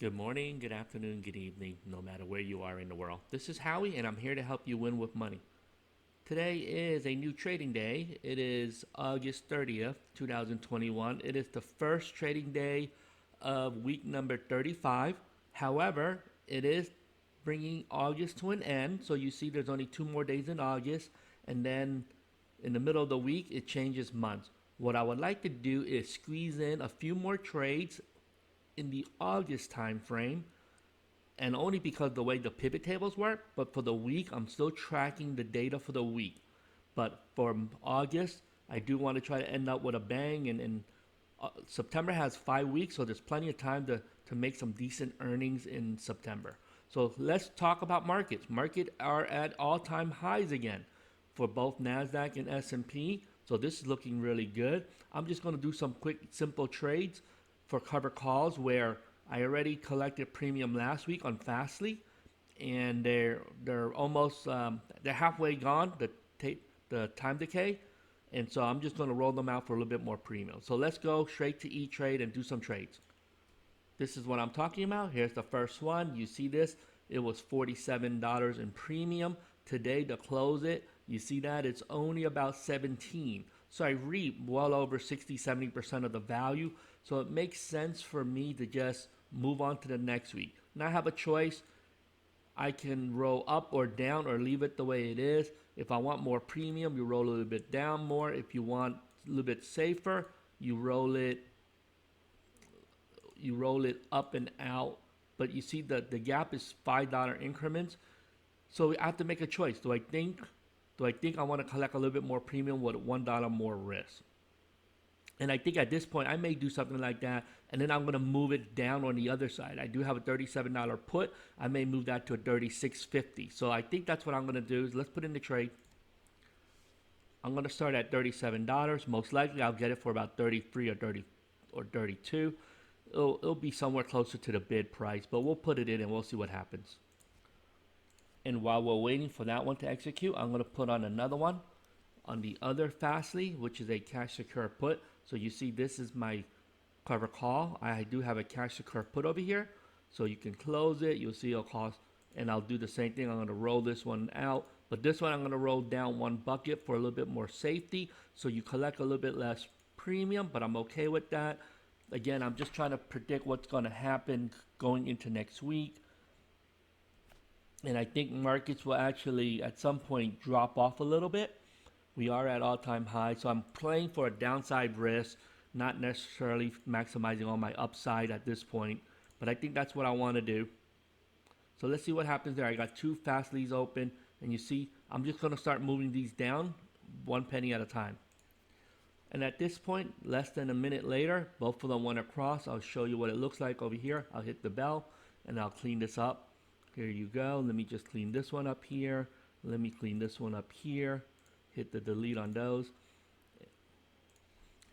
Good morning, good afternoon, good evening, no matter where you are in the world. This is Howie, and I'm here to help you win with money. Today is a new trading day. It is August 30th, 2021. It is the first trading day of week number 35. However, it is bringing August to an end. So you see there's only 2 more days in August, and then in the middle of the week, it changes months. What I would like to do is squeeze in a few more trades in the August time frame, and only because the way the pivot tables work. But for the week, I'm still tracking the data for the week. But for August, I do want to try to end up with a bang. And September has 5 weeks, so there's plenty of time to make some decent earnings in September. So let's talk about markets. Markets are at all-time highs again for both NASDAQ and S&P. So this is looking really good. I'm just going to do some quick, simple trades for cover calls where I already collected premium last week on FSLY, and they're almost they're halfway gone, the time decay, and so I'm just going to roll them out for a little bit more premium. So let's go straight to E-Trade and do some trades. This is what I'm talking about. Here's the first one. You see this? It was $47 in premium. Today to close it, you see that it's only about 17. So I reap well over 60-70% of the value. So it makes sense for me to just move on to the next week. Now I have a choice. I can roll up or down or leave it the way it is. If I want more premium, you roll a little bit down more. If you want a little bit safer, you roll it up and out. But you see the gap is $5 increments. So I have to make a choice. Do I think I want to collect a little bit more premium with $1 more risk? And I think at this point, I may do something like that, and then I'm going to move it down on the other side. I do have a $37 put. I may move that to a $36.50. So I think that's what I'm going to do. Let's put in the trade. I'm going to start at $37. Most likely, I'll get it for about 33 or 30 or 32. It'll be somewhere closer to the bid price, but we'll put it in and we'll see what happens. And while we're waiting for that one to execute, I'm going to put on another one on the other FSLY, which is a cash secure put. So you see this is my cover call. I do have a cash secure put over here. So you can close it. You'll see it'll cost, and I'll do the same thing. I'm going to roll this one out. But this one I'm going to roll down one bucket for a little bit more safety. So you collect a little bit less premium, but I'm okay with that. Again, I'm just trying to predict what's going to happen going into next week. And I think markets will actually at some point drop off a little bit. We are at all-time high, so I'm playing for a downside risk, not necessarily maximizing on my upside at this point. But I think that's what I want to do. So let's see what happens there. I got two FSLYs open, and you see I'm just going to start moving these down 1 penny at a time. And at this point, less than a minute later, both of them went across. I'll show you what it looks like over here. I'll hit the bell, and I'll clean this up. Here you go. Let me just clean this one up here. Let me clean this one up here. Hit the delete on those.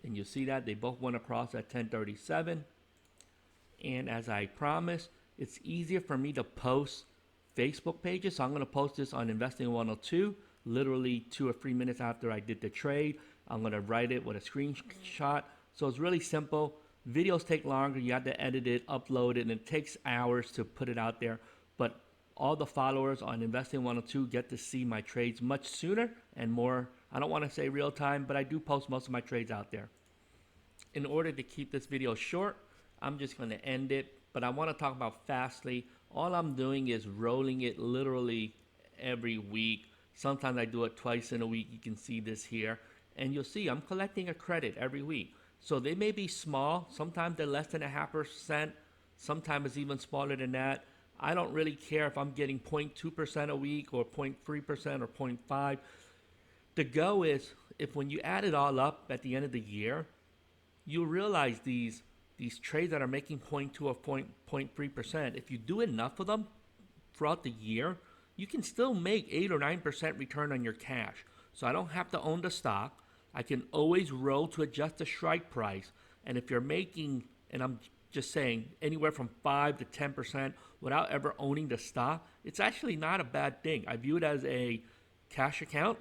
And you see that they both went across at 10:37. And as I promised, it's easier for me to post Facebook pages. So I'm going to post this on Investing 102, literally 2 or 3 minutes after I did the trade. I'm going to write it with a screenshot. So it's really simple. Videos take longer. You have to edit it, upload it, and it takes hours to put it out there. But all the followers on Investing 102 get to see my trades much sooner and more. I don't want to say real time, but I do post most of my trades out there. In order to keep this video short, I'm just going to end it. But I want to talk about FSLY. All I'm doing is rolling it literally every week. Sometimes I do it twice in a week. You can see this here. And you'll see I'm collecting a credit every week. So they may be small. Sometimes they're less than 0.5%. Sometimes it's even smaller than that. I don't really care if I'm getting 0.2% a week or 0.3% or 0.5. The go is, if when you add it all up at the end of the year, you realize these trades that are making 0.2 or 0.3%, if you do enough of them throughout the year, you can still make 8 or 9% return on your cash. So I don't have to own the stock. I can always roll to adjust the strike price. And if you're making, and I'm just saying, anywhere from 5 to 10% without ever owning the stock, it's actually not a bad thing. I view it as a cash account,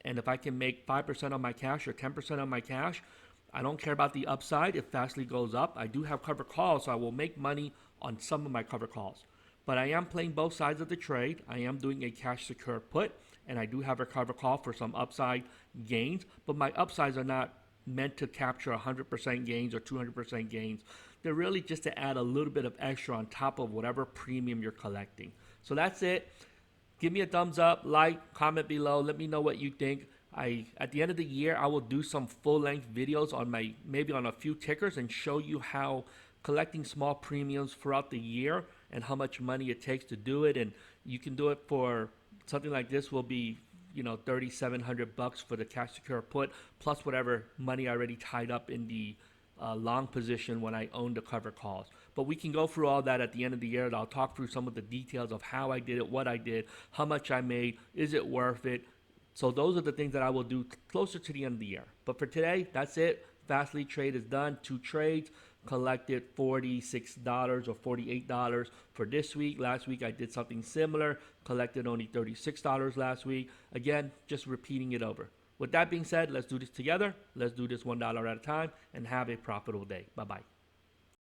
and if I can make 5% on my cash or 10% on my cash, I don't care about the upside. If FSLY goes up, I do have covered calls, so I will make money on some of my cover calls. But I am playing both sides of the trade. I am doing a cash secure put, and I do have a cover call for some upside gains, but my upsides are not meant to capture 100% gains or 200% gains. They're really just to add a little bit of extra on top of whatever premium you're collecting. So that's it. Give me a thumbs up, like, comment below. Let me know what you think. At the end of the year, I will do some full-length videos on maybe on a few tickers and show you how collecting small premiums throughout the year and how much money it takes to do it. And you can do it for something like this will be, $3,700 for the cash secure put, plus whatever money I already tied up in the long position when I owned the cover calls. But we can go through all that at the end of the year, and I'll talk through some of the details of how I did it, what I did, how much I made, is it worth it. So those are the things that I will do closer to the end of the year. But for today, that's it. FSLY trade is done. 2 trades, collected $46 or $48 for this week. Last week I did something similar, collected only $36 last week. Again, just repeating it over. With that being said, let's do this together. Let's do this $1 at a time and have a profitable day. Bye-bye.